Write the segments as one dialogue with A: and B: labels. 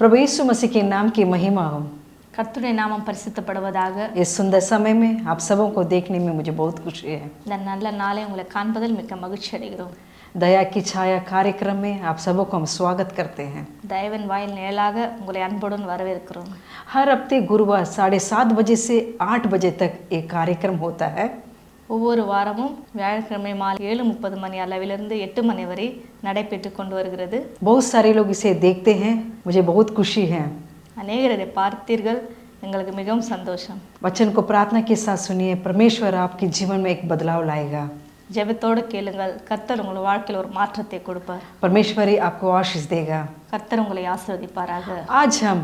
A: प्रभु यीशु मसीह के नाम की महिमा हो।
B: கர்த்தருடைய நாமம் பரிசுத்தப்படுவதாக.
A: इस सुंदर समय में आप सबों को देखने में मुझे बहुत खुशी है।
B: இந்த நல்ல நாளை உங்களை காண்பதில் மிக்க மகிழ்ச்சி அடைகிறோம்.
A: दया की छाया कार्यक्रम में आप सबों को हम स्वागत करते हैं।
B: தயவின் வாயில் நிழலாக உங்களை அன்புடன் வரவேற்கிறோம்.
A: हर हफ्ते गुरुवार 7:30 बजे से 8 बजे तक एक कार्यक्रम होता है।
B: ஒவ்வொரு வாரமும் வியாழக்கிழமை மாலை 7:30 மணி அளவிலிருந்து 8 மணி வரை நடைபெற்று கொண்டு வருகிறது.
A: बहुत सारे लोग इसे देखते हैं, मुझे बहुत खुशी है।
B: அநேகரை பார்த்தீர்கள், எங்களுக்கு மிகவும் சந்தோஷம்.
A: वचन को प्रार्थना के साथ सुनिए, परमेश्वर आपके जीवन में एक बदलाव लाएगा।
B: ஜெபத்தோடு கேளுங்கள், கர்த்தர் உங்கள் வாழ்க்கையில் ஒரு மாற்றத்தை கொடுப்பார்.
A: परमेश्वर ही आपको आशीष देगा।
B: கர்த்தர் உங்களை ஆசீர்வதிப்பாராக.
A: आज हम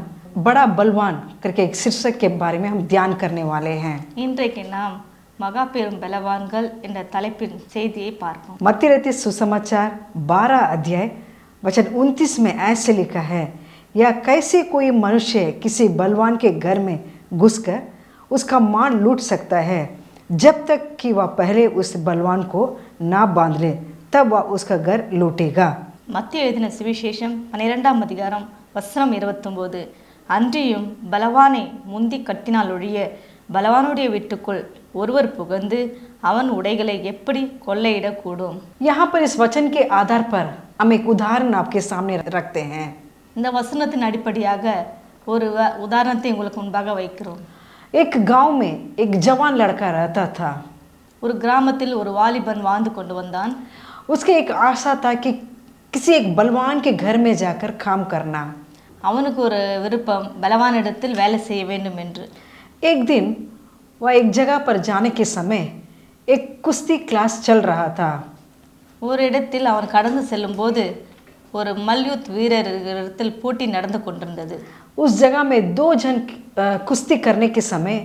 A: बड़ा बलवान करके एक शीर्षक के बारे में हम ध्यान करने वाले हैं।
B: இன்றைக்கு நாம் மகா பெரும் பலவான்கள் என்ற தலைப்பின் செய்தியை பார்ப்போம்.
A: मत्ती रचित सुसमाचार 12 अध्याय वचन 29 में ऐसे लिखा है, या कैसे कोई मनुष्य किसी बलवान के घर में घुसकर उसका मान लूट सकता है, जब तक कि वह पहले उस बलवान को ना बांध ले, तब वह उसका घर लूटेगा।
B: மத்திய எழுதின சுவிசேஷம் 12ஆம் அதிகாரம் வசனம் 29. அன்றியும் பலவானை முந்தி கட்டினால் ஒழிய பலவானுடைய வீட்டுக்குள் ஒருவர் புகுந்து அவன் உடைகளை எப்படி கொள்ளையிடக்கூடும்.
A: यहाँ पर इस वचन के आधार पर हम एक उदाहरण आपके सामने रखते हैं।
B: இந்த வசனத்தின் அடிப்படையாக ஒரு உதாரணத்தை உங்களுக்கு முன்பாக வைக்கிறோம்.
A: एक गांव में एक जवान लड़का रहता था।
B: ஒரு கிராமத்தில் ஒரு வாலிபன் வாழ்ந்து கொண்டு வந்தான்.
A: उसकी एक आशा था कि किसी एक बलवान के घर में जाकर काम करना।
B: அவனுக்கு ஒரு விருப்பம், பலவானிடத்தில் வேலை செய்ய வேண்டும் என்று.
A: एक दिन वह एक जगह पर जाने के समय एक कुश्ती क्लास चल रहा था।
B: ஒரு இடத்தில் அவன் கடந்து செல்லும்போது ஒரு மல்யுத் வீரரிடத்தில் போட்டி நடந்து கொண்டிருந்தது.
A: उस जगह में 2 जन कुश्ती करने के समय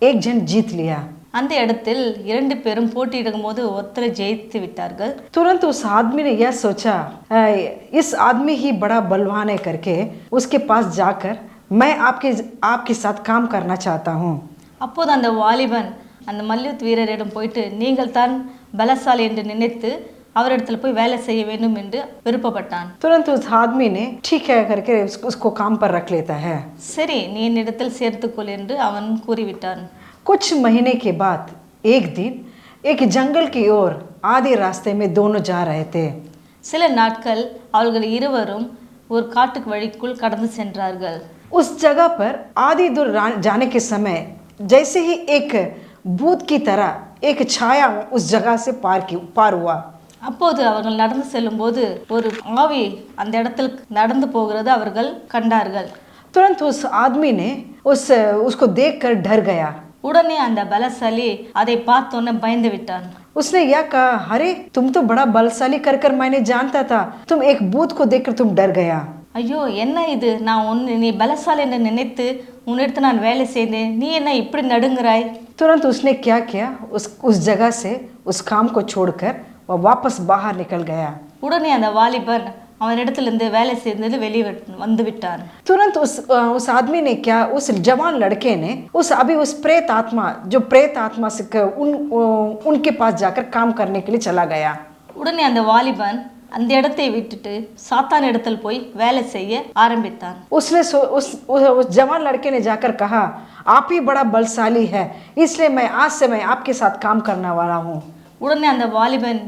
A: एक जन जीत लिया।
B: அந்த இடத்தில் 2 பேரும் போட்டியிடும் போது ஒருத்தர் ஜெயித்து விட்டார்கள்.
A: तुरंत उस आदमी ने यह सोचा, इस आदमी ही बड़ा बलवान है करके उसके पास जाकर मैं आपके साथ काम करना चाहता हूँ।
B: அப்போது அந்த வாலிபன் அந்த மல்யுத் வீரரிடம் போயிட்டு, நீங்கள் தான் பலசாலி என்று நினைத்து அவரிடத்தில் போய் வேலை செய்ய வேண்டும் என்று விருப்பப்பட்டான்.
A: तुरंत उस आदमी ने ठीक है करके उसको काम पर रख लेता है।
B: சரி, நீ என்னிடத்தில் சேர்த்துக்கொள் என்று அவன் கூறிவிட்டான்.
A: कुछ महीने के बाद एक दिन एक जंगल की ओर आधे रास्ते में दोनों जा रहे थे।
B: சில நாட்கள் அவர்கள் இருவரும் ஒரு காட்டுக்கு வழிக்குள் கடந்து சென்றார்கள்.
A: उस जगह पर आधी दूर जाने के समय जैसे ही एक भूत की तरह एक छाया उस जगह से पार हुआ।
B: அப்போது அவர்கள் நடந்து செல்லும்போது ஒரு ஆவி அந்த இடத்தில் நடந்து போகிறது அவர்கள் கண்டார்கள்.
A: तुरंत उस आदमी ने उसको देखकर डर गया।
B: உடனே அந்த பலசாலி அதை பார்த்தோன்னே பயந்து விட்டான்.
A: उसने यह कहा, अरे तुम तो बड़ा बलशाली कर मैंने जानता था, तुम एक भूत को देखकर तुम डर गया।
B: ஐயோ, என்ன இது, நான் நீ பலசாலி என்று நினைத்து உன்னிடத்து நான் வேலை செய்தேன், நீ என்ன இப்படி நடுங்கிறாய்.
A: तुरंत उसने क्या किया, उस जगह से उस काम को छोड़कर वह वापस बाहर निकल गया।
B: உடனே அந்த வாலிபன் அவனிடத்திலிருந்து வேலை செய்தது வெளியே வந்து விட்டான்.
A: तुरंत उस आदमी ने क्या, उस जवान लड़के ने उस प्रेत आत्मा से उनके पास जाकर काम करने के लिए चला गया।
B: உடனே அந்த வாலிபன் அந்த இடத்தை விட்டுட்டு சாத்தான் இடத்தில் போய் வேலை செய்ய ஆரம்பித்தான்.
A: उसने उस जवान लड़के ने जाकर कहा, आप ही बड़ा बलशाली है, इसलिए आज से मैं आपके साथ काम करने वाला हूँ।
B: உடனே அந்த வாலிபன்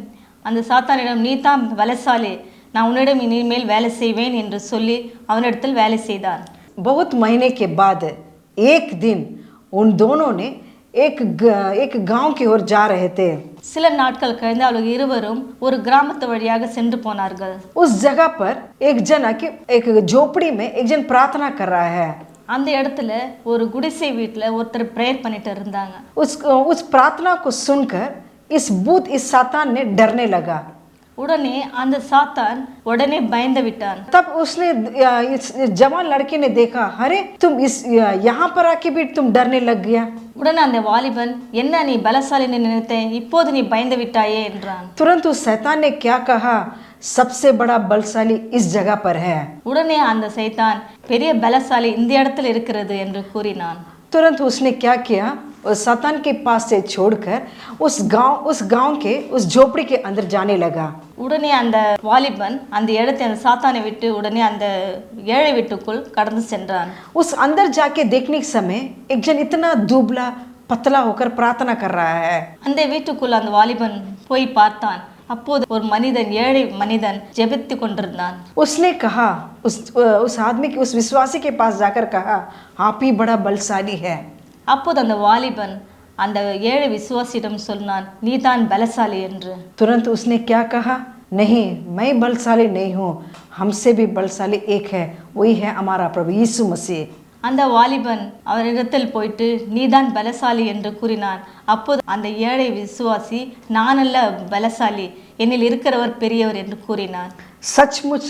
B: அந்த சாத்தானிடம், நீ தான் பலசாலி, நான் உன்னிடம் இனிமேல் வேலை செய்வேன் என்று சொல்லி அவனிடத்தில் வேலை செய்தான்.
A: बहुत महीने के बाद एक दिन उन दोनों ने एक गांव की ओर जा रहे थे।
B: சில நாட்கள் கழிந்து அவர்கள் இருவரும் ஒரு கிராமத்து வழியாக சென்று போனார்கள்.
A: उस जगह पर एक झोपड़ी में एक जन प्रार्थना कर रहा है।
B: அந்த இடத்துல ஒரு குடிசை வீட்டுல ஒருத்தர் பிரேயர் பண்ணிட்டு இருந்தாங்க.
A: उस प्रार्थना को सुनकर इस सातान ने डरने लगा।
B: உடனே அந்த சாத்தான் உடனே பயந்து விட்டான்.
A: तब उसने इस जवान लड़के ने देखा, अरे तुम यहाँ पर आके भी तुम डरने लग गया।
B: உடனே அந்த வாலிபன், என்ன நீ பலசாலின்னு நினைத்தேன், இப்போது நீ பயந்து விட்டாயே என்றான்.
A: तुरंत उस शैतान ने क्या कहा, सबसे बड़ा बलशाली इस जगह पर है।
B: உடனே அந்த சைத்தான், பெரிய பலசாலி இந்த இடத்துல இருக்கிறது என்று கூறினான்.
A: तुरंत उसने क्या किया, उस शैतान के पास से छोड़कर उस गांव के उस झोपड़ी के अंदर जाने लगा।
B: உடனே அந்த வாலிபன் அந்த இடத்தை அந்த சாத்தானை விட்டு உடனே அந்த ஏழை வீட்டுக்குள் கடந்து சென்றான்.
A: उस अंदर जाके देखने के समय एक जन इतना दुबला पतला होकर प्रार्थना कर रहा है।
B: அந்த வீட்டுக்குள் அந்த வாலிபன் போய் பார்த்தான். அப்போது ஒரு மனிதன் ஏழை மனிதன் ஜெபித்து கொண்டிருந்தான்.
A: उसने कहा उस आदमी के उस विश्वासी के पास जाकर कहा आप ही बड़ा बलशाली है।
B: அப்போது அந்த வாலிபன் அந்த ஏழை விசுவாசியிடம் சொன்னான் நீதான் பலசாலி என்று.
A: तुरंत उसने क्या कहा नहीं मैं बलशाली नहीं हूँ हमसे भी बलशाली एक है वही है हमारा प्रभु यीशु मसीह।
B: அந்த வாலிபன் அவரிடத்தில் போயிட்டு நீதான் பலசாலி என்று கூறினான். அப்போது அந்த ஏழை விசுவாசி நானல்ல பலசாலி என்னில் இருக்கிறவர் பெரியவர் என்று கூறினான்.
A: सचमुच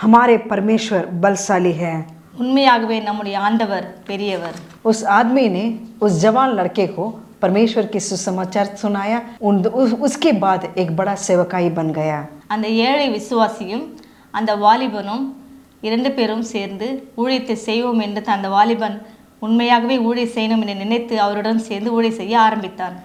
A: हमारे परमेश्वर बलशाली है।
B: உண்மையாகவே நம்முடைய ஆண்டவர் பெரியவர்.
A: उस आदमी ने उस जवान लड़के को परमेश्वर के सुसमाचार सुनाया। उसके बाद एक बड़ा सेवकाई बन गया।
B: அந்த ஏழை விசுவாசியும் அந்த வாலிபனும் இரண்டு பேரும் சேர்ந்து ஊழியத்தை செய்வோம் என்று அந்த வாலிபன் உண்மையாகவே ஊழியம் செய்யணும் என்று நினைத்து அவருடன் சேர்ந்து ஊழியம் செய்ய ஆரம்பித்தான்.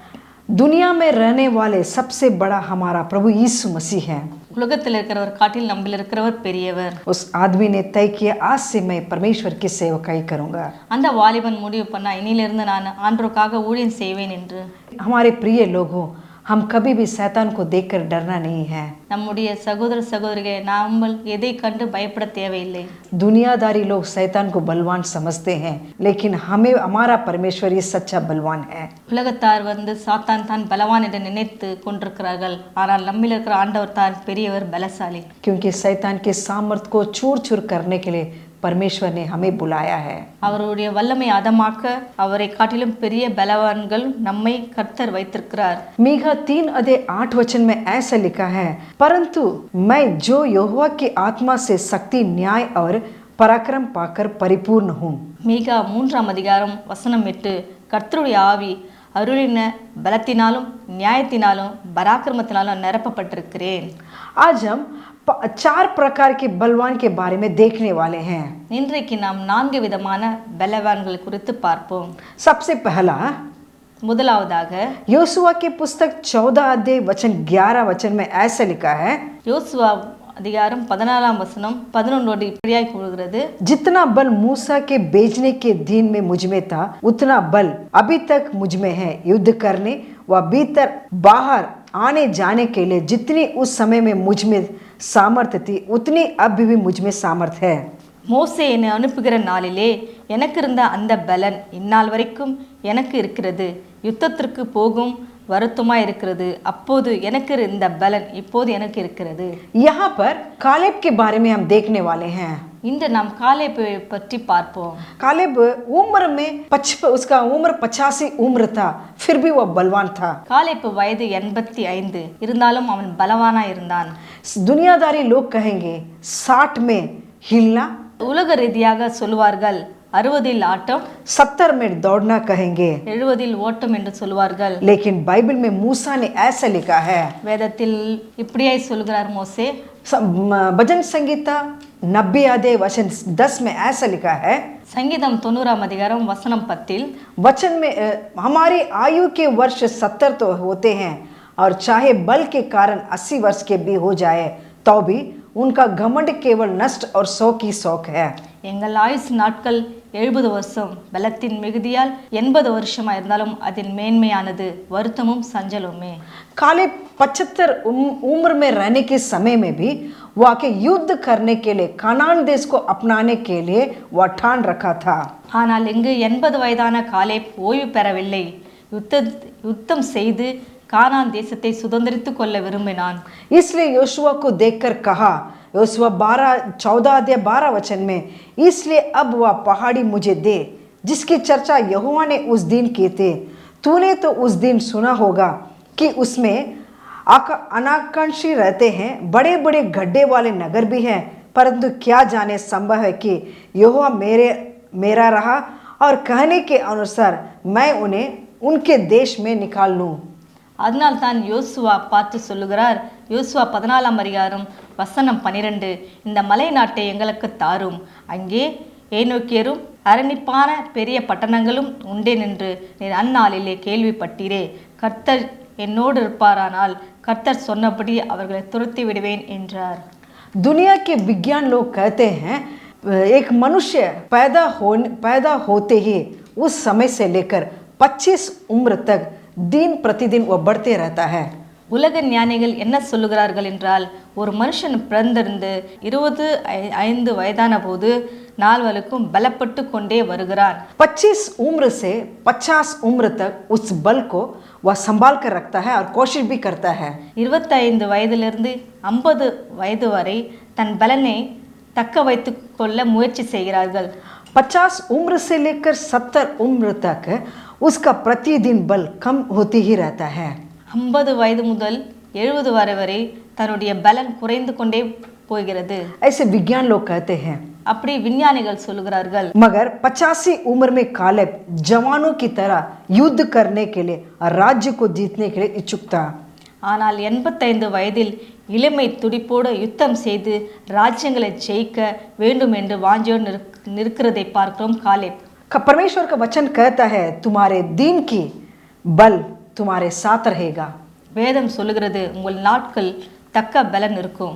A: दुनिया में रहने वाले सबसे बड़ा हमारा प्रभु यीशु मसीह है।
B: உலகத்தில் இருக்கிறவர் காட்டில் நம்மில் இருக்கிறவர் பெரியவர்.
A: उस आदमी ने तय किया आज से मैं परमेश्वर की सेवकाई करूंगा।
B: அந்த வாலிபன் முடிவு பண்ணா இனியிலிருந்து நான் ஆண்டவருக்காக ஊழியம் செய்வேன் என்று.
A: हमारे प्रिय लोगों हम कभी भी शैतान को देखकर डरना नहीं है।
B: நம்முடைய சகோதர சகோதரிகளே நாம் எதை கண்டு பயப்பட தேவையில்லை.
A: दुनियादारी लोग शैतान को बलवान समझते हैं लेकिन हमें हमारा परमेश्वर ये सच्चा बलवान है।
B: உலகத்தார் சாத்தான் தான் பலவான் என்று நினைத்து கொண்டிருக்கிறார்கள். ஆனால் நம்மில் இருக்கிற ஆண்டவர் தான் பெரியவர் பலசாலி.
A: क्योंकि शैतान के सामर्थ को चूर चूर करने के लिए परमेश्वर ने हमें बुलाया है।
B: அவருடைய வல்லமை அதமாக்க அவரை காட்டிலும் பெரிய பலவான்கள் நம்மை கர்த்தர் வைத்திருக்கிறார்.
A: मीका 3:8 में ऐसा लिखा है परंतु मैं जो यहोवा की आत्मा से शक्ति न्याय और पराक्रम पाकर परिपूर्ण हूँ।
B: மீகா 3:8 கர்த்தருடைய ஆவி அருளின பலத்தினாலும் நியாயத்தினாலும் பராக்கிரமத்தினாலும் நிரப்பப்பட்டிருக்கிறேன்.
A: आज हम 4 प्रकार के बलवान के बारे में देखने वाले हैं।
B: இன்றைக்கு நாம் 4 விதமான பலவான்கள் குறித்து பார்ப்போம்.
A: सबसे पहला
B: முதலாவதாக
A: योशुआ की पुस्तक 14:11 में ऐसा लिखा है
B: யோசுவா அதிகாரம் 14 இப்படியாய் கூறுகிறது
A: जितना बल मूसा के भेजने के दिन में मुझ में था उतना बल अभी तक मुझ में है। युद्ध करने व भीतर बाहर आने जाने के लिए जितनी उस समय में मुझ में सामर्थ्य थी उतनी अब भी मुझ में सामर्थ्य है।
B: மோசே என்னை அனுப்புகிற நாளிலே எனக்கு இருந்த அந்த பலன் இந்நாள் வரைக்கும் எனக்கு இருக்கிறது. யுத்தத்திற்கு போகும் வருத்தமாய் இருக்கிறது. அப்போது எனக்கு இந்த பலன் இப்போது எனக்கு இருக்கிறது.
A: यहाँ पर कालेब के बारे में हम देखने वाले हैं।
B: இன்று நாம் காலேபை பற்றி பார்ப்போம்.
A: कालेब उम्र में उसका उम्र 85 उम्र था फिर भी वह बलवान था।
B: காலேப் வயது 85 இருந்தாலும் அவன் பலவானா இருந்தான்.
A: दुनियादारी लोग कहेंगे 60 में हिलना,
B: உலக ரீதியாக சொல்வார்கள் 60 ஆட்டம்,
A: 70 में दौड़ना कहेंगे,
B: 70 ஓட்டம் என்று சொல்வார்கள்.
A: लेकिन बाइबल में मूसा ने ऐसा लिखा है।
B: வேதத்தில் இப்படியாய் சொல்கிறார் மோசே.
A: भजन संगीता 90:10 में ऐसा लिखा है
B: சங்கீதம் 90 வசனம் 10
A: वचन में हमारी आयु के वर्ष 70 तो होते हैं और चाहे बल के कारण 80 वर्ष के भी हो जाए तो भी उनका घमंड केवल नष्ट और शौक ही शौक है।
B: எங்கள் ஆயுசு நாட்கள் 70 வருஷம், பலத்தின் மிகுதியால் 80 வருஷமா இருந்தாலும் அதில் மேன்மையானது வருத்தமும் சஞ்சலமுமே.
A: कालेब 75 उम्र में रहने के समय में भी वह आके युद्ध करने के लिए कनान देश को अपनाने के लिए वह ठान रखा था।
B: ஆனால் இங்கு 80 வயதான காலேப் ஓய்வு பெறவில்லை. யுத்தம் செய்து கானான் தேசத்தை சுதந்திரித்துக் கொள்ள விரும்பினான்.
A: इसलिए योशुआ को देखकर कहा योशुआ 14:12 में इसलिए अब वह पहाड़ी मुझे दे जिसकी चर्चा यहोवा ने उस दिन की थी। तूने तो उस दिन सुना होगा कि उसमें अनाकांक्षी रहते हैं, बड़े बड़े गड्ढे वाले नगर भी हैं, परंतु क्या जाने संभव है कि यहोवा मेरा रहा और कहने के अनुसार मैं उन्हें उनके देश में निकाल लूँ।
B: அதனால் தான் யோசுவா பார்த்து சொல்லுகிறார். யோசுவா 14 வசனம் 12 இந்த மலை நாட்டை எங்களுக்கு தாரும், அங்கே ஏனோக்கியரும் அரணிப்பான பெரிய பட்டணங்களும் உண்டேனென்று நீர் அந்நாளிலே கேள்விப்பட்டீரே. கர்த்தர் என்னோடு இருப்பாரானால் கர்த்தர் சொன்னபடி அவர்களை துரத்தி விடுவேன் என்றார்.
A: दुनिया के विज्ञान लोग कहते हैं एक मनुष्य पैदा होते ही उस समय से लेकर 25 उम्र तक दिन प्रतिदिन वह बढ़ते रहता है.
B: உலக ஞானிகள் என்ன சொல்லுகிறார்கள் என்றால், ஒரு மனுஷன் பிறந்திருந்து 25 வயதான போது நால்வலுக்கும் பலப்பட்டு கொண்டே வருகிறான்.
A: 25 उम्र से 50 उम्र तक उस बल को वह संभाल कर रखता है और कोशिश भी करता है.
B: 25 வயதிலிருந்து 50 வயது வரை தன் பலனை தக்க வைத்துக் கொள்ள முயற்சி செய்கிறார்கள்.
A: 50 उम्र से लेकर 70 उम्र तक उसका प्रतिदिन बल कम होते ही रहता है.
B: 50 வயது முதல் 70 வரை தன்னுடைய பலன் குறைந்து கொண்டே போகிறது.
A: ऐसे विज्ञान लोग कहते हैं.
B: அப்படி விஞ்ஞானிகள் சொல்லுகிறார்கள்.
A: मगर 85 उम्र में कालेब जवानों की तरह युद्ध करने के लिए और राज्य को जीतने के लिए इच्छुक था.
B: ஆனால் 85 வயதில் இளமை துடிப்போடு யுத்தம் செய்து ராஜ்யங்களை ஜெயிக்க வேண்டும் என்று வாஞ்சியோடு நிற்கிறதை பார்க்கிறோம். காலேப்.
A: परमेश्वर का वचन कहता है तुम्हारे दिन की बल तुम्हारे साथ रहेगा.
B: வேதம் சொல்லுகிறது உங்கள் நாட்கள் தக்க பலன் இருக்கும்.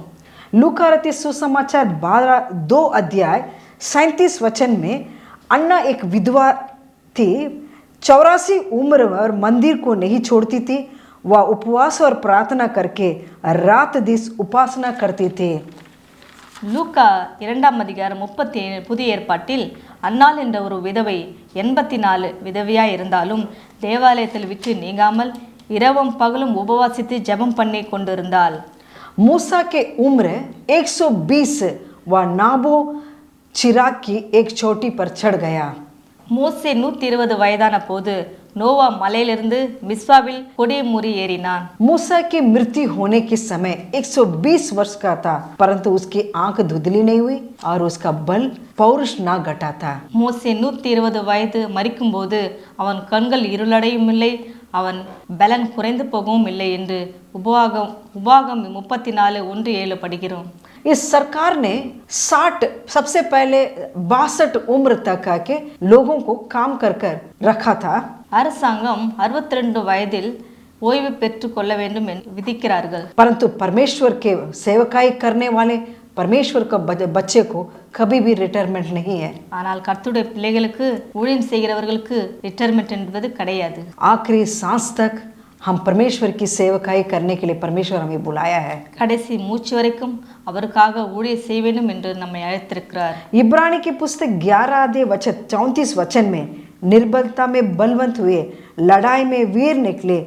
A: लूका रचित सुसमाचार 2 अध्याय 37 वचन में अन्ना एक विधवा थी, 84 उम्र और मंदिर को नहीं छोड़ती थी. वह उपवास और प्रार्थना करके रात दिन उपासना करती थी.
B: லூக்கா 2ஆம் அதிகாரம் 37 புதிய ஏற்பாட்டில் அன்னாள் என்ற ஒரு விதவை 84 விதவையாய் இருந்தாலும் தேவாலயத்தில் விட்டு நீங்காமல் இரவும் பகலும் உபவாசித்து ஜெபம் பண்ணி கொண்டிருந்தாள்.
A: मूसा के उम्र 120 वह नाबो चिराग की एक चोटी पर चढ़ गया.
B: மோசே 120 வயதான போது நோவா மலையிலிருந்து மிஸ்வாவில் கொடிமுறி ஏறினான்.
A: मूसा की मृत्यु होने के समय 120 वर्ष का था, परंतु उसकी आंख धुंधली नहीं हुई और उसका बल पौरुष ना घटा था.
B: மோசே 120 வயது மரிக்கும்போது அவன் கண்கள் இருளடையும் இல்லை, அவன் பலன் குறைந்து போகவும் இல்லை என்று உபாகம் 34:1-7 படிக்கிறோம்.
A: इस सरकार ने 60 सबसे पहले 62 उम्र तक के लोगों को काम कर कर रखा था.
B: அரசாங்கம் 62 வயதில் ஓய்வு பெற்று கொள்ள வேண்டும் என்று விதிக்கிறார்கள்.
A: परंतु परमेश्वर के सेवकाई करने वाले परमेश्वर का बच्चे को कभी भी रिटायरमेंट नहीं है.
B: ஆனால் கர்த்தருடைய பிள்ளைகளுக்கு ஊழியம் செய்கிறவர்களுக்கு ரிட்டையர்மென்ட் என்பது கிடையாது.
A: आखिरी सांस तक हम परमेश्वर की सेवकाई करने के लिए परमेश्वर हमें बुलाया है.
B: கடைசி மூச்சு வரைக்கும் அவருக்காக ஊழியம் செய்ய வேண்டும் என்று நம்மை அழைத்திருக்கிறார்.
A: इब्रानी की पुस्तक 11 अध्याय 34 वचन में निर्बलता में बलवंत हुए, लड़ाई में वीर निकले,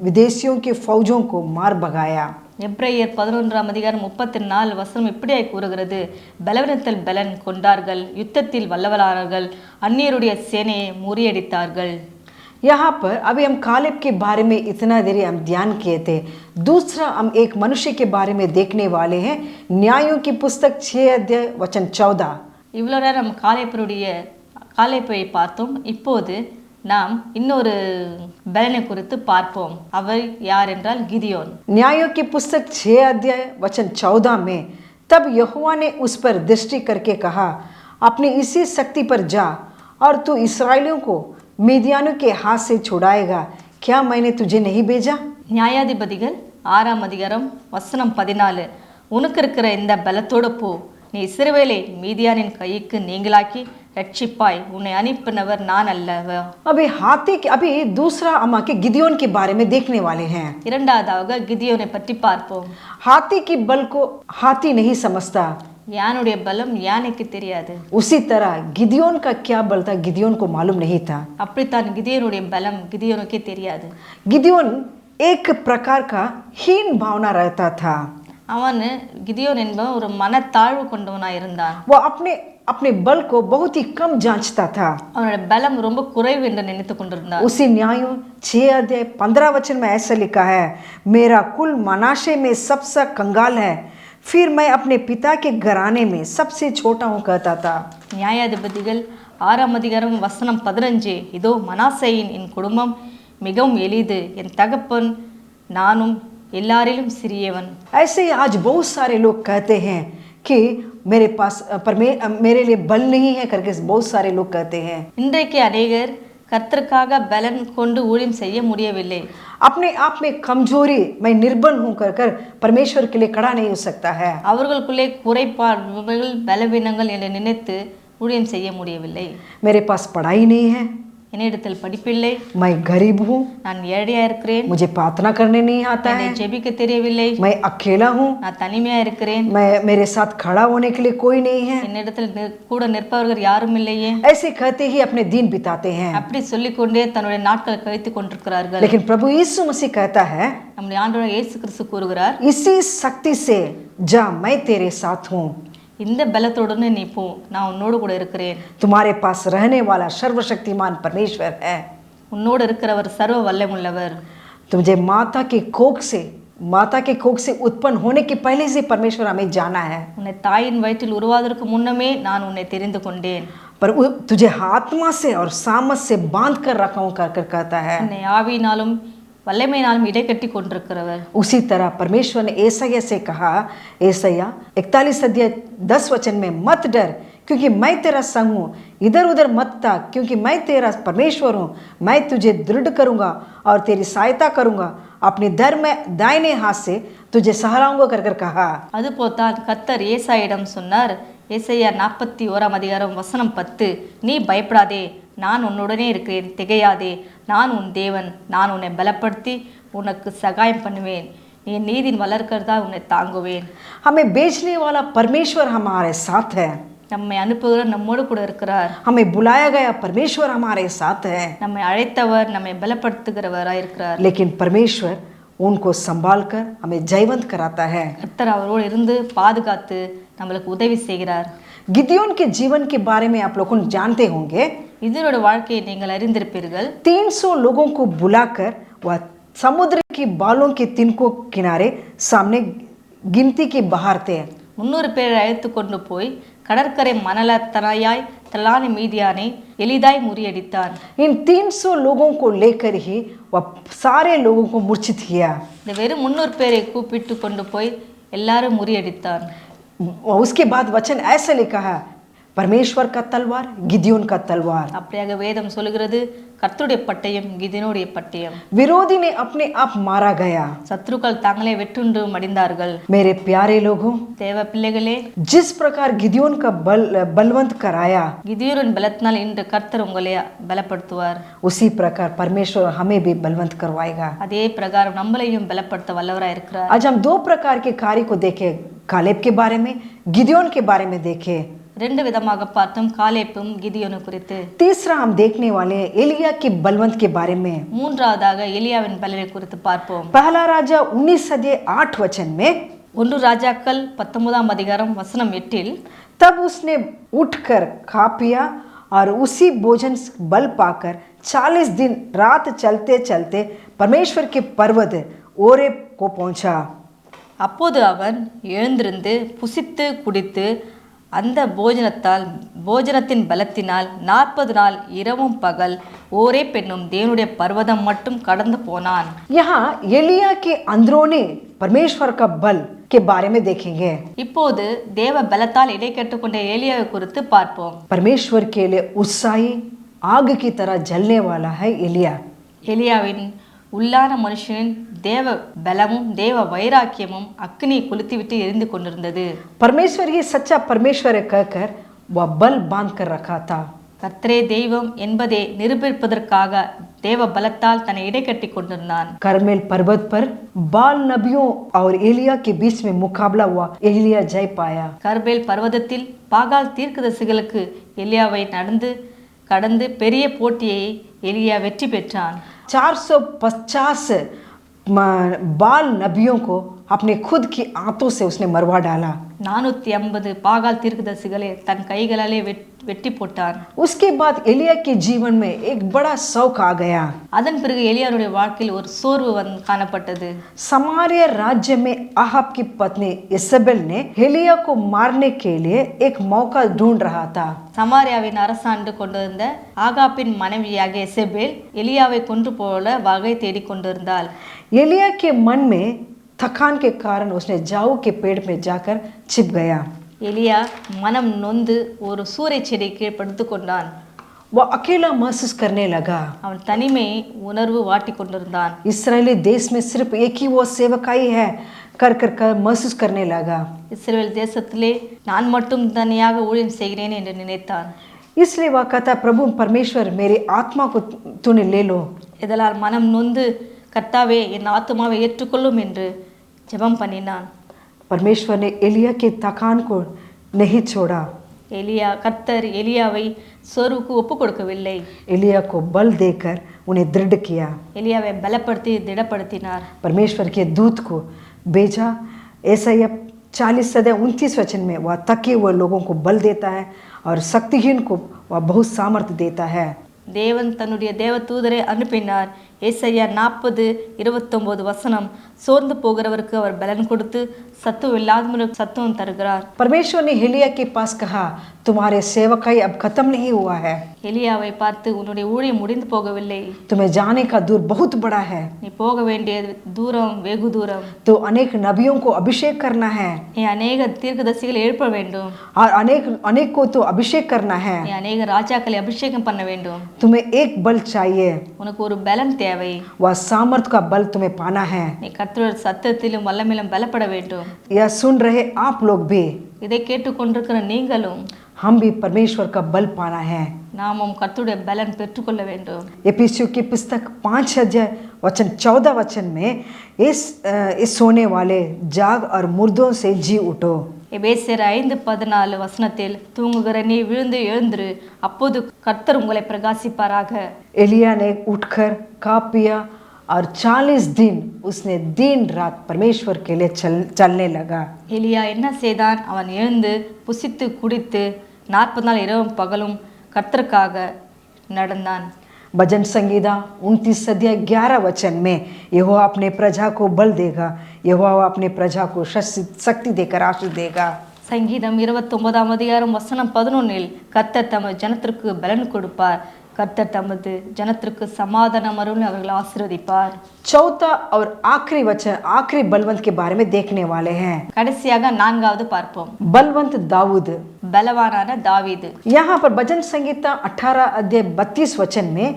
A: विदेशियों की फौजों को मार भगाया.
B: எப்ரேயர் 11ஆம் அதிகாரம் 34 வசனம் இப்படியாய் கூறுகிறது, பலவீனத்தில் பலன் கொண்டார்கள், யுத்தத்தில் வல்லவரார்கள், அந்நியருடைய சேனையை முறியடித்தார்கள்.
A: यहाँ पर अभी हम कालेब के बारे में इतना देर हम ध्यान किए थे. दूसरा हम एक मनुष्य के बारे में देखने वाले हैं. न्यायों की पुस्तक 6 अध्याय वचन 14.
B: இவ்வளோ நேரம் காலேப்பை பார்த்தோம். இப்போது நாம் இன்னொரு பலனை குறித்து பார்ப்போம். அவர் யார் என்றால் கிதியோன்.
A: न्यायों की पुस्तक 6 अध्याय वचन 14 में तब यहोवा ने उस पर दृष्टि करके कहा, अपनी इसी शक्ति पर जा और तू इसराइलियों को मीदियानों के हाथ से छुड़ाएगा, क्या मैंने तुझे नहीं भेजा?
B: நியாயாதிபதிகள் 6ஆம் அதிகாரம் வசனம் 14, உனக்கு இருக்கிற இந்த பலத்தோடு போ, நீ இஸ்ரவேலை மீதியானின் கைக்கு நீங்களாக்கி ரட்சிப்பாய், உன்னை அனுப்பினவர் நான் அல்லவா.
A: अभी दूसरा हम आके गिदियोन के बारे में देखने वाले हैं.
B: இரண்டாவதாக கிதியோனை பற்றி பார்ப்போம்.
A: हाथी की बल को हाथी नहीं समझता,
B: யானுடைய பலம் யானைக்கு தெரியாது.
A: उसी तरह गिदियोन का क्या बल था गिदियोन को मालूम नहीं था.
B: அப்படித்தான் கிதியோனுடைய பலம் கிதியோனுக்கே தெரியாது.
A: गिदियोन एक प्रकार का हीन भावना रहता था.
B: அவன் கிதியோன் என்பவன் ஒரு மனத்தாழ்வு கொண்டவனாய் இருந்தான்.
A: वो अपने बल को बहुत ही कम जांचता था.
B: அவனுடைய பலம் ரொம்ப குறைவு என்று நினைத்து கொண்டிருந்தான்.
A: उसी न्यायों 6 अध्याय 15 वचन में ऐसा लिखा है, मेरा कुल मनाशे में सबसे कंगाल है, फिर मैं अपने पिता के घराने में सबसे छोटा हूँ कहता था.
B: நியாயாதிபதிகள் 6ஆம் அதிகாரம் வசனம் 15, இதோ மனாசேயின் என் குடும்பம் மிகவும் எளிது, என் தகப்பன் நானும் எல்லாரிலும் சிறியவன்.
A: ऐसे ही आज बहुत सारे लोग कहते हैं कि मेरे पास मेरे लिए बल नहीं है करके बहुत सारे लोग कहते हैं।
B: இன்றைக்கு அநேகர் கர்த்தருக்காக பலன் கொண்டு ஊழியம் செய்ய முடியவில்லை.
A: अपने आप में कमजोरी, मैं निर्बल हूं कर कर परमेश्वर के लिए खड़ा नहीं हो सकता है।
B: அவர்களுக்குள்ளே குறைபாடுகள் பலவீனங்கள் என்று நினைத்து ஊழியம் செய்ய முடியவில்லை.
A: मेरे पास पढ़ाई नहीं है,
B: என்னிடத்தில் படிப்பில்லை,
A: मैं गरीब हूँ,
B: நான் ஏழையா இருக்கிறேன்,
A: मुझे प्रार्थना करने नहीं आता है,
B: என்னை ஜெபிக்க தெரியவில்லை,
A: मैं अकेला हूँ,
B: நான் தனிமையா இருக்கிறேன்,
A: मेरे साथ खड़ा होने के लिए कोई नहीं है,
B: என்னிடத்தில் கூட நிற்பவர்கள் யாரும் இல்லையே,
A: ऐसे कहते ही अपने दिन बिताते हैं।
B: அப்படி சொல்லிக்கொண்டே தன்னுடைய நாட்களை கழித்து கொண்டிருக்கிறார்கள்.
A: लेकिन प्रभु यीशु मसीह कहता है,
B: நம்முடைய ஆண்டவர் இயேசு கிறிஸ்து கூறுகிறார்,
A: इसी शक्ति से जा, मैं तेरे साथ हूँ।
B: இந்த பலத்தோடு நீ போ, நான் உன்னோடு கூட இருக்கிறேன்.
A: तुम्हारे पास रहने वाला सर्वशक्तिमान परमेश्वर है।
B: உன்னோடு இருக்கிறவர் சர்வ வல்லமுள்ளவர்.
A: तुझे माता के कोख से उत्पन्न होने के पहले से परमेश्वर हमें जाना है।
B: உன்னை தாயின் வயிற்றில் உருவாவதற்கு முன்னமே நான் உன்னை தெரிந்து கொண்டேன்.
A: पर तुझे आत्मा से और सामर्थ से बांध कर रखा हूं कर कहता है।
B: உன்னை ஆவியினாலும் வல்லமையினாலும் இடைக்கட்டி கொண்டிருக்கிறவர்.
A: उसी तरह परमेश्वर ने एसाया से कहा, एसाया 41 अध्याय 10 वचन में, मत डर क्योंकि मैं तेरा संग हूँ, इधर उधर मत ताक क्योंकि मैं तेरा परमेश्वर हूँ, मैं तुझे दृढ़ करूँगा और तेरी सहायता करूँगा, अपनी धर्म में दाहिने हाथ से तुझे सहलाऊंगा कर कर कहा।
B: அதுபோல்தான் கர்த்தர் ஏசாயிடம் சொன்னார். ஏசாயா 41 அதிகாரம் வசனம் 10, நீ பயப்படாதே, நான் உன்னுடனே இருக்கிறேன், திகையாதே, நான் உன் தேவன், நான் உன்னை பலப்படுத்தி உனக்கு சகாயம் பண்ணுவேன், நீ நீதியின் வளர்க்கிறதா உன்னை தாங்குவேன்.
A: हमें बेचने वाला परमेश्वर हमारे साथ है,
B: நம்மை அனுப்புகிற நம்மோடு கூட இருக்கிறார்.
A: हमें बुलाया गया परमेश्वर हमारे साथ है,
B: நம்மை அழைத்தவர் நம்மை பலப்படுத்துகிறவராய் இருக்கிறார்.
A: लेकिन परमेश्वर उनको संभाल कर हमें जयवंत कराता है।
B: கர்த்தர் அவரோடு இருந்து பாதுகாத்து நம்மளுக்கு உதவி செய்கிறார்.
A: गिदियोन के जीवन के बारे में आप लोग जानते होंगे।
B: இதனோட வாழ்க்கையை நீங்கள் அறிந்திருப்பீர்கள்.
A: 300 लोगों को बुलाकर वह समुद्र की बालों के तिनकों किनारे सामने गिनती के बाहर थे।
B: 300 பேரை அழைத்து கொண்டு போய் கடற்கரை மணலத்தனையாய் தலானி மீதியானை எளிதாய் முறியடித்தான்.
A: इन 300 लोगों को लेकर ही वह सारे लोगों को मूर्छित किया।
B: இந்த வெறும் 300 பேரை கூப்பிட்டு கொண்டு போய் எல்லாரும் முறியடித்தான்.
A: उसके बाद वचन ऐसे लिखा है, परमेश्वर का तलवार, गिदियोन का तलवार।
B: அப்படியாக வேதம் சொல்கிறது, கர்த்தருடைய பட்டயம் கிதியோனுடைய பட்டயம்.
A: विरोधी ने अपने आप मारा गया।
B: சத்துருக்கள் தங்களை வெட்டுண்டு மடிந்தார்கள்.
A: मेरे प्यारे लोगों,
B: தேவ பிள்ளைகளே,
A: जिस प्रकार गिदियोन का बलवंत कराया,
B: கிதியோனின் பலத்தினால் இன்று கர்த்தர் உங்களை பலப்படுத்துவார்.
A: उसी प्रकार परमेश्वर हमें भी बलवंत करवाएगा।
B: அதே பிரகாரம் நம்மளையும் பலப்படுத்த வல்லவராய் இருக்கிறார்.
A: आज हम 2 प्रकार के कार्य को देखें, कालेब के बारे में, गिदियोन के बारे में देखें।
B: 2 விதமாக பார்த்தோம், காலேப்பும் கிதியோனு குறித்து.
A: तीसरा हम देखने वाले हैं एलिया के बलवंत के बारे में।
B: மூன்றாவதாக எலியாவின் பலனை குறித்து பார்ப்போம்.
A: पहला राजा 19 अध्याय 8 वचन में,
B: 1 ராஜாக்கள் 19 அதிகாரம் வசனம் 8,
A: तब उसने उठकर खा पिया और उसी भोजन बल पाकर 40 दिन रात चलते चलते परमेश्वर के पर्वत ओरेब को पहुंचा।
B: அப்போது அவன் எழுந்திருந்து புசித்து குடித்து அந்த போஜனத்தின் பலத்தினால் 40 நாள் இரவும் பகல் ஓரே பெண்ணும் தேவனுடைய பர்வதம் மட்டும் கடந்து போனான்.
A: यहाँ एलिया के अंदरूनी परमेश्वर का बल के बारे में देखेंगे।
B: இப்போது தேவ பலத்தால் இடை கட்டுக்கொண்ட ஏலியாவை குறித்து பார்ப்போம்.
A: परमेश्वर के लिए उत्साही आग की तरह जलने वाला है एलिया।
B: எலியாவின் உள்ளான மனுஷனின் தேவ பலமும் தேவ வைராக்கியமும் அக்னி கொளுத்திவிட்டு எரிந்து கொண்டிருந்தது.
A: परमेश्वर ही सच्चा परमेश्वर है कहकर वह बल बांध कर रखा था।
B: கர்த்தரே தெய்வம் என்பதை நிரூபிப்பதற்காக தேவ பலத்தால் தன்னை இடை கட்டி கொண்டிருந்தான்.
A: करमेल पर्वत पर बाल नबियों और एलिया के बीच में मुकाबला हुआ, एलिया जय पाया।
B: கர்மேல் பர்வதத்தில் பாகால் தீர்க்கதரிசிகளுக்கு எலியாவை கடந்து பெரிய போட்டியை எலியா வெற்றி பெற்றான்.
A: 450 बाल नबियों को अपने खुद की आंतों से उसने मरवा डाला।
B: 450 பாகால் தீர்க்கதரிசிகளை தன் கைகளாலே வெட்டி போட்டான்.
A: उसके बाद एलिया के जीवन में एक बड़ा शौक आ गया।
B: அதன் பிறகு எலியாவுடைய வாழ்க்கையில் ஒரு சோர்வு காணப்பட்டது.
A: समारिया राज्य में आहाब की पत्नी इसेबेल ने एलिया को मारने के लिए एक मौका ढूंढ रहा था।
B: சமாரியாவின் அரசாண்டு கொண்டிருந்த ஆகாப்பின் மனைவியாகிய எசேபேல் எலியாவை கொன்று போல வகை தேடிக் கொண்டிருந்தாள்.
A: एलिया के मन में थकान के कारण उसने जाऊ के पेड़ में जाकर छिप गया।
B: எலியா மனம் நொந்து ஒரு சூறை செடி கீழ் படுத்துக் கொண்டான்.
A: वह अकेला महसूस करने लगा।
B: அவன் தனிமை உணர்வு வாட்டி கொண்டிருந்தான்.
A: इस्राएली देश में सिर्फ एक ही वो सेवकाई है कर महसूस करने लगा।
B: இஸ்ரவேல் தேசத்திலே நான் மட்டும் தனியாக ஊழியம் செய்கிறேன் என்று நினைத்தான்.
A: इसलिए वह कहता, प्रभु परमेश्वर मेरी आत्मा को तूने ले लो।
B: இதனால் மனம் நொந்து கர்த்தாவே என் ஆத்துமாவை ஏற்றுக்கொள்ளும் என்று ஜெபம் பண்ணினான்.
A: परमेश्वर ने एलिया की थकान को नहीं छोड़ा।
B: கர்த்தர் எலியாவை சோர்வுக்கு ஒப்பு கொடுக்கவில்லை.
A: एलिया को बल देकर उन्हें दृढ़ किया।
B: எலியாவை பலப்படுத்தி திடப்படுத்தினார்.
A: परमेश्वर के दूत को भेजा। ऐसाया 40:29 वचन में वह थके हुए लोगों को बल देता है और शक्तिहीन को वह बहुत सामर्थ्य देता है।
B: தேவன் தன்னுடைய தேவ தூதரை அனுப்பினார். ஏசாயா 40:29 வசனம், சோர்ந்து போகிறவருக்கு அவர் பலன் கொடுத்து சத்துவம் இல்லாதவருக்கு சத்துவம் தருகிறார்.
A: परमेश्वर ने एलिया के पास कहा, तुम्हारे सेवकाई अब खत्म नहीं हुआ है।
B: எலியாவை பார்த்து உன்னுடைய ஊழியம் முடிந்து போகவில்லை.
A: तुम्हें जाने का दूर बहुत बड़ा है।
B: நீ போக வேண்டிய தூரம் வெகு தூரம்.
A: तो अनेक नबियों को अभिषेक करना है।
B: நீ அநேக தீர்க்கதரிசிகளை எழுப்ப வேண்டும்.
A: और अनेक को तो अभिषेक करना है।
B: நீ அநேக ராஜாக்களை அபிஷேகம் பண்ண வேண்டும்.
A: तुम्हें एक बल चाहिए।
B: உனக்கு ஒரு பலன் தேவை.
A: वह सामर्थ का बल तुम्हें पाना है।
B: நீ கர்த்தருடைய சத்தத்திலும் வல்லமையிலும் பலப்பட வேண்டும்.
A: यह सुन रहे आप लोग भी,
B: இதை கேட்டுக்கொண்டிருக்கிற நீங்களும்
A: हम भी परमेश्वर का बल पाना है।
B: நாமும் கர்த்தருடைய பலன் பெற்றுக்கொள்ள வேண்டும்.
A: एफिसियों की पुस्तक 5:14 में इस सोने वाले जाग और मुर्दों से जी उठो।
B: எபேசியர் 5:14 வசனத்தில், தூங்குகிற நீ விழுந்து எழுந்திரு, அப்போது கர்த்தர் உங்களை பிரகாசிப்பாராக.
A: एलिया ने उठकर खा पिया और 40 दिन उसने दिन रात परमेश्वर के लिए चलने लगा।
B: எலியா என்ன செய்தான்? அவன் எழுந்து புசித்து குடித்து 40 நாள் இரவும் பகலும் கர்த்தருக்காக நடந்தான்.
A: भजन संगीता 29:11 वचन में, यहोवा अपने प्रजा को बल देगा, यहोवा अपने प्रजा को शक्ति देकर आशीष देगा।
B: சங்கீதம் 29 வசனம் 11, கர்த்தர் தமது ஜனத்திற்கு பலன் கொடுப்பார், கர்த்தர் தமது ஜனத்திற்கு சமாதானம் அருள் அவர்களை ஆசீர்வதிப்பார்.
A: चौथा और आखिरी वचन आखिरी बलवंत के बारे में देखने वाले हैं।
B: கடைசியாக 4வது பார்ப்போம்.
A: बलवंत दाऊद,
B: பலவானான தாவீது.
A: यहाँ पर भजन संगीता 18:32 वचन में,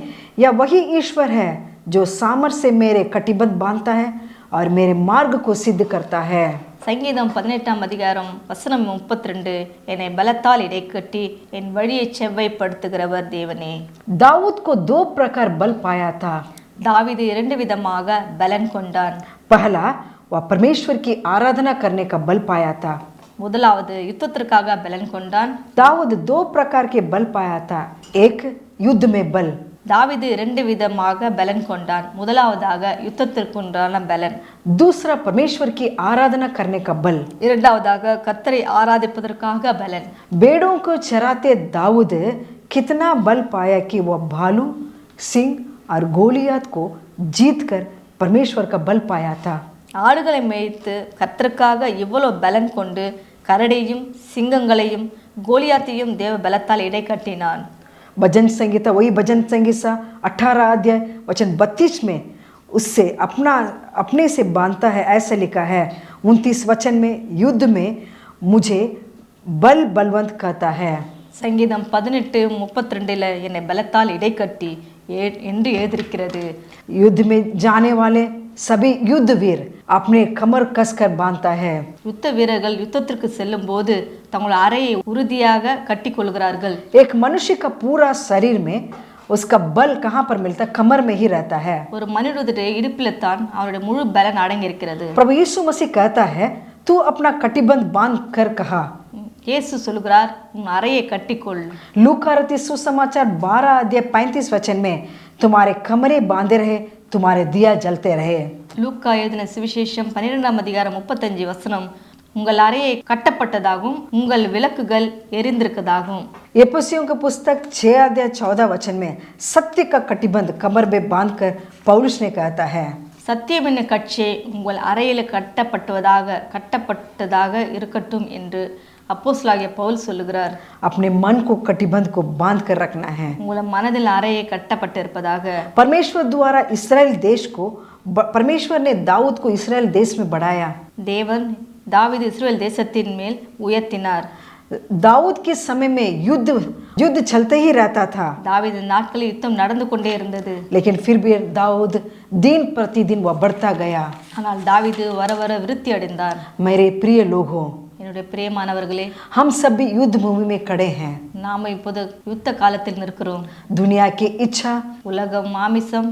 A: यह वही ईश्वर है जो सामर्थ से मेरे कटिबद्ध बांधता है और मेरे मार्ग को सिद्ध करता है।
B: சங்கீதம் 18 வசனம் 32, என்னை பலத்தால் இடைக்கட்டி என் வழியை செவ்வைப்படுத்துகிறவர் தேவனே.
A: दाऊद को 2 प्रकार बल पाया था।
B: தாவீது 2 விதமாக பலன் கொண்டான்.
A: पहला, वह परमेश्वर की आराधना करने का बल पाया था।
B: முதலாவது யுத்தத்திற்காக பலன் கொண்டான்.
A: दाऊद 2 प्रकार के बल पाया था। एक, युद्ध में बल।
B: தாவீது 2 விதமாக பலன் கொண்டான். முதலாவதாக யுத்தத்திற்குண்டான பலன்.
A: दूसरा, परमेश्वर की आराधना करने का बल।
B: இரண்டாவதாக கர்த்தரை ஆராதிப்பதற்காக பலன்.
A: भेड़ों को चराते दाऊद कितना बल पाया कि वह भालू, सिंह और गोलियत को जीतकर परमेश्वर का बल पाया था।
B: ஆடுகளை மேய்த்து கர்த்தருக்காக இவ்வளவு பலன் கொண்டு கரடியையும் சிங்கங்களையும் கோலியாத்தையும் தேவ பலத்தால் இடை கட்டினான்.
A: भजन संगीता, वही भजन संगीता 18:32 में, उससे अपने से बांधता है, ऐसा लिखा है। 29 वचन में, युद्ध में मुझे बलवंत कहता है।
B: சங்கீதம் 18:32 என்னை பலத்தால் இடை கட்டி என்று எழுதியிருக்கிறது.
A: युद्ध में जाने वाले सभी युद्धवीर अपने कमर कसकर बांधता है।
B: யுத்த வீரர்கள் யுத்தத்திற்கு செல்லும் போது தங்கள் அறையை உறுதியாக கட்டி கொள்கிறார்கள்.
A: एक मनुष्य का पूरा शरीर में उसका बल कहाँ पर मिलता है? कमर में ही रहता है।
B: ஒரு மனிதனுடைய இடுப்பில் தான் அவருடைய முழு பலன் அடங்கி இருக்கிறது.
A: प्रभु यीशु मसीह कहता है, तू अपना कटिबंध बांध कर कहा।
B: இயேசு சொல்கிறார், உன் அறையை கட்டிக்கொள்.
A: लूका रचित सुसमाचार 12:35 वचन में, तुम्हारे कमरे बांधे रहे, तुम्हारे दिया जलते रहे।
B: லூக்கா எழுதின சுவிசேஷம் 12:35 வசனம், உங்கள் அறையை கட்டப்பட்டதாகவும் உங்கள் விளக்குகள் எரிந்திருக்கதாகவும்.
A: एफिसियों की पुस्तक 6:14 वचन में, सत्य का कटिबंध कमर में बांधकर पौलुस ने कहता है।
B: சத்தியம் என்ன கட்சி உங்கள் அறையில் கட்டப்பட்டதாக இருக்கட்டும் என்று அப்போஸ்தலனாகிய பவுல் சொல்லுகிறார்.
A: अपने मन को कटिबंध को बांध कर रखना है।
B: உங்கள் மனதில் அறையை கட்டப்பட்டிருப்பதாக.
A: परमेश्वर द्वारा इस्राएल देश को, परमेश्वर ने दाऊद को इस्राएल देश में बढ़ाया।
B: தேவன் தாவீது இஸ்ரவேல் தேசத்தின் மேல் உயர்த்தினார்.
A: दाऊद के समय में युद्ध चलते ही रहता था,
B: தாவீது நாட்களில் யுத்தம் நடந்து கொண்டே இருந்தது.
A: लेकिन फिर भी दाऊद दिन प्रतिदिन वह बढ़ता गया।
B: ஆனால் தாவீது வர வர விருத்தி அடைந்தார்.
A: मेरे प्रिय लोगों,
B: என்னுடைய பிரியமானவர்களே,
A: हम सब भी युद्ध भूमि में खड़े हैं।
B: நாம இப்போது யுத்த காலத்தில் நிற்கிறோம்.
A: दुनिया की इच्छा,
B: உலகம், மாமிசம்,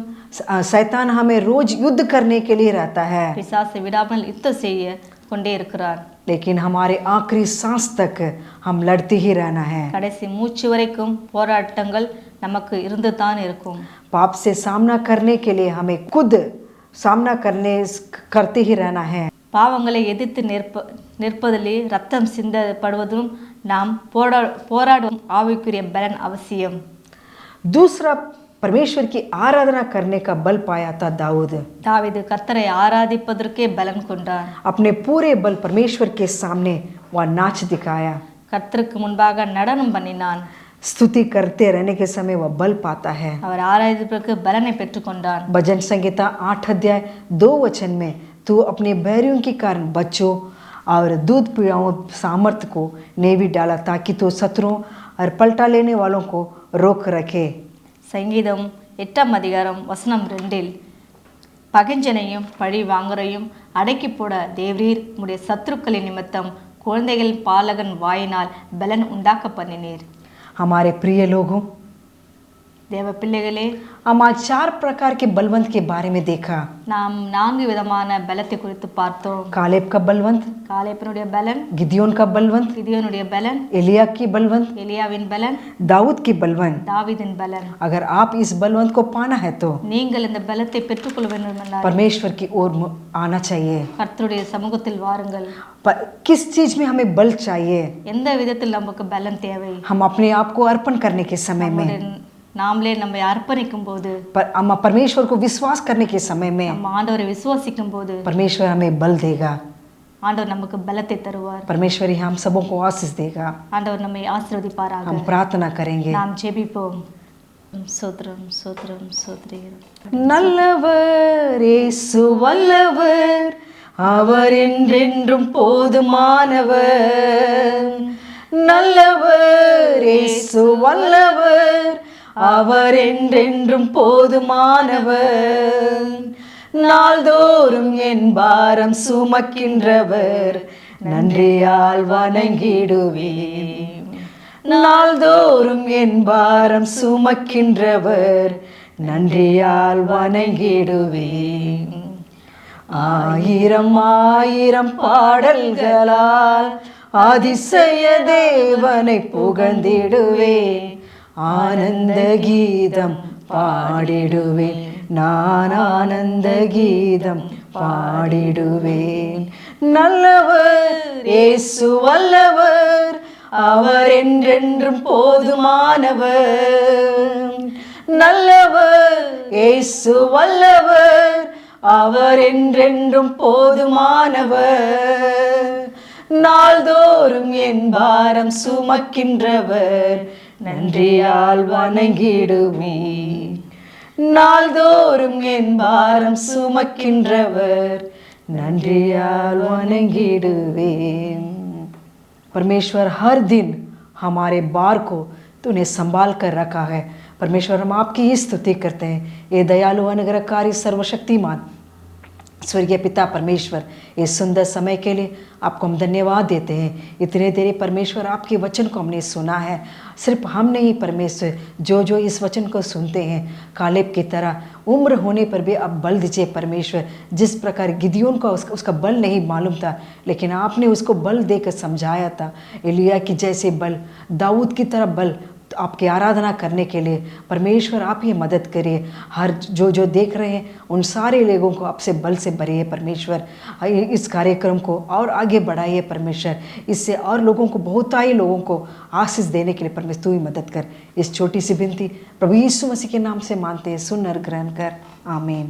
A: शैतान हमें रोज युद्ध करने के लिए रहता है,
B: பிசாசு விடாமல் யுத்தம் செய்ய கொண்டே இருக்கிறார்.
A: लेकिन हमारे आखिरी सांस तक हम लड़ते ही रहना है।
B: கடைசி மூச்சு வரைக்கும் போராட்டங்கள் நமக்கு இருந்து தான் இருக்கும்.
A: पाप से सामना करने के लिए हमें खुद सामना करते ही रहना है।
B: பாவங்களை எதிர்த்து நிற்பதிலே ரத்தம் சிந்தப்படுவதும் நாம் போராடும் ஆவிக்குரிய பலன் அவசியம்.
A: दूसरा, परमेश्वर की आराधना करने का बल पाया था दाऊद।
B: தாவீது கர்த்தரை ஆராதிப்பதற்கே பலன் கொண்டார்.
A: अपने पूरे बल परमेश्वर के सामने वह नाच दिखाया,
B: கர்த்தருக்கு முன்பாக நடனம் பண்ணினான்.
A: स्तुति करते रहने के समय वह बल पाता है।
B: அவர் ஆராதிப்பதற்கு பலனை பெற்றுக்கொண்டார்.
A: भजन संहिता 8 अध्याय 2 वचन में, तू अपने बैरियों के कारण बच्चों और दूध पिलाओ सामर्थ को ने भी डाला, ताकि तू शत्रुओं और पलटा लेने वालों को रोक रखे।
B: சங்கீதம் 8ஆம் அதிகாரம் வசனம் 2, பகைஞ்சனையும் பழி வாங்குறையும் அடக்கி போட தேவரீர் உம்முடைய சத்துருக்களின் நிமித்தம் குழந்தைகள் பாலகன் வாயினால் பலன் உண்டாக்க பண்ணினீர்.
A: हमारे प्रिय लोगों,
B: தேவ பிள்ளைகளே,
A: हम आज 4 प्रकार के बलवंत के बारे में देखा।
B: நாம் 4 விதமான பலத்தை குறித்து பார்த்தோம்.
A: कालेब का बलवंत,
B: காலேபனுடைய பலன்,
A: गिदियोन का बलवंत,
B: கிதியோனுடைய பலன்,
A: एलिया की बलवंत,
B: எலியாவின் பலன்,
A: दाऊद की बलवंत।
B: தாவீதின் பலன்.
A: अगर आप इस बलवंत को पाना है तो
B: நீங்கள் இந்த பலத்தை பெற்றுக்கொள்ள வேண்டுமென்றால்
A: परमेश्वर की ओर आना चाहिए।
B: கர்த்தருடைய சமூகத்தில் வாருங்கள்.
A: किस चीज में हमें बल चाहिए?
B: எந்த விதத்தில் நமக்கு பலன் தேவை?
A: हम अपने आप को अर्पण करने के समय में,
B: நாமளே நம்மை அர்ப்பணிக்கும் போது,
A: हम परमेश्वर को विश्वास करने के समय में,
B: நம்ம ஆண்டவரை விசுவாசிக்கும் போது
A: परमेश्वर हमें बल देगा।
B: ஆண்டவர் நமக்கு பலத்தை தருவார்.
A: परमेश्वर ही हम सबों को आशीष देगा।
B: ஆண்டவர் நம்மை ஆசீர்வதிப்பாராக.
A: हम प्रार्थना करेंगे।
B: நாம் ஜெபிப்போம். ஸ்தோத்திரம் ஸ்தோத்திரம் ஸ்தோத்திரம்.
A: நல்லவர் இயேசு வல்லவர், அவர் என்றென்றும் போதுமானவர். நல்லவர் இயேசு வல்லவர், அவர் என்றென்றும் போதுமானவர். நாள்தோறும் என் பாரம் சுமக்கின்றவர், நன்றியால் வணங்கிடுவேன். நாள்தோறும் என் பாரம் சுமக்கின்றவர், நன்றியால் வணங்கிடுவேன். ஆயிரம் ஆயிரம் பாடல்களால் அதிசய தேவனை புகழ்ந்திடுவேன். ஆனந்த கீதம் பாடிடுவேன், நான் ஆனந்த கீதம் பாடிடுவேன். நல்லவர் இயேசு வல்லவர், அவர் என்றென்றும் போதுமானவர். நல்லவர் இயேசு வல்லவர், அவர் என்றென்றும் போதுமானவர். நாள்தோறும் என் பாரம் சுமக்கின்றவர், நன்றியால் வணங்கிடுவேன். நாள்தோறும் என் பாரம் சுமக்கின்றவர், நன்றியால் वणंगिடுவேன். परमेश्वर हर दिन हमारे बार को तूने संभाल कर रखा है। परमेश्वर हम आपकी ही स्तुति करते हैं। ये दयालु अनुग्रहकारी सर्वशक्तिमान स्वर्गीय पिता परमेश्वर, इस सुंदर समय के लिए आपको हम धन्यवाद देते हैं। इतने देर परमेश्वर आपके वचन को हमने सुना है। सिर्फ हम नहीं परमेश्वर, जो जो इस वचन को सुनते हैं, कालेब की तरह उम्र होने पर भी आप बल दीजिए परमेश्वर। जिस प्रकार गिदियोन को उसका बल नहीं मालूम था, लेकिन आपने उसको बल देकर समझाया था। एलिया की जैसे बल, दाऊद की तरह बल आपकी आराधना करने के लिए परमेश्वर आप ही मदद करिए। हर जो देख रहे हैं उन सारे लोगों को आपसे बल से भरिए परमेश्वर। इस कार्यक्रम को और आगे बढ़ाइए परमेश्वर। इससे और लोगों को, बहुत ही लोगों को आशीष देने के लिए परमेश्वर तू ही मदद कर। इस छोटी सी विनती प्रभु यीशु मसीह के नाम से मानते हैं, सुन और ग्रहण कर, आमीन।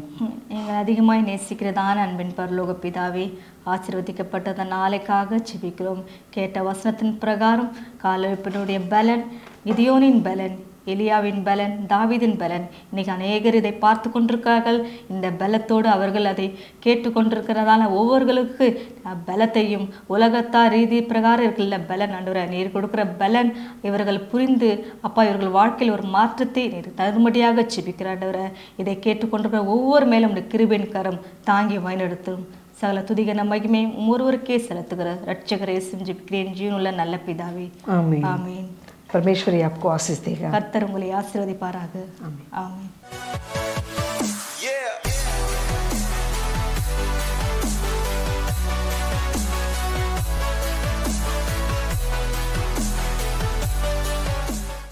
B: எங்கள் அதிகமாய் நேசிக்கிறதான அன்பின் பரலோக பிதாவே, ஆசீர்வதிக்கப்பட்ட நாளைக்காக ஜெபிக்கிறோம். கேட்ட வசனத்தின் பிரகாரம் காலேபினுடைய பலன், கிதியோனின் பலன், எலியாவின் பலன், தாவீதின் பலன். இன்னைக்கு அநேகர் இதை பார்த்து கொண்டிருக்கிறார்கள். இந்த பலத்தோடு அவர்கள் அதை கேட்டுக்கொண்டிருக்கிறதால ஒவ்வொருவர்களுக்கு பலத்தையும் உலகத்தார் ரீதி பிரகாரம் இருக்கிற பலன் ஆண்டவரே, நீர் கொடுக்குற பலன் இவர்கள் புரிந்து அப்பா இவர்கள் வாழ்க்கையில் ஒரு மாற்றத்தை நீர் தருமடியாக ஜெபிக்கிற ஆண்டவரே. இதை கேட்டுக்கொண்டிருக்கிற ஒவ்வொரு மேலும் உடைய கிருபையின் கரம் தாங்கி வழிநடத்தும். சகல துதிகன மகிமை ஒருவருக்கே செலுத்துகிற ரட்சகரே ஜெபிக்கிறேன் ஜீவனுள்ள நல்ல பிதாவே,
A: आमीन।
B: ஆமீன்।
A: परमेश्वर ही आपको आशीष देगा।
B: கர்த்தர் உங்களை ஆசீர்வதிப்பாராக।
A: आमीन।
B: ஆமீன்।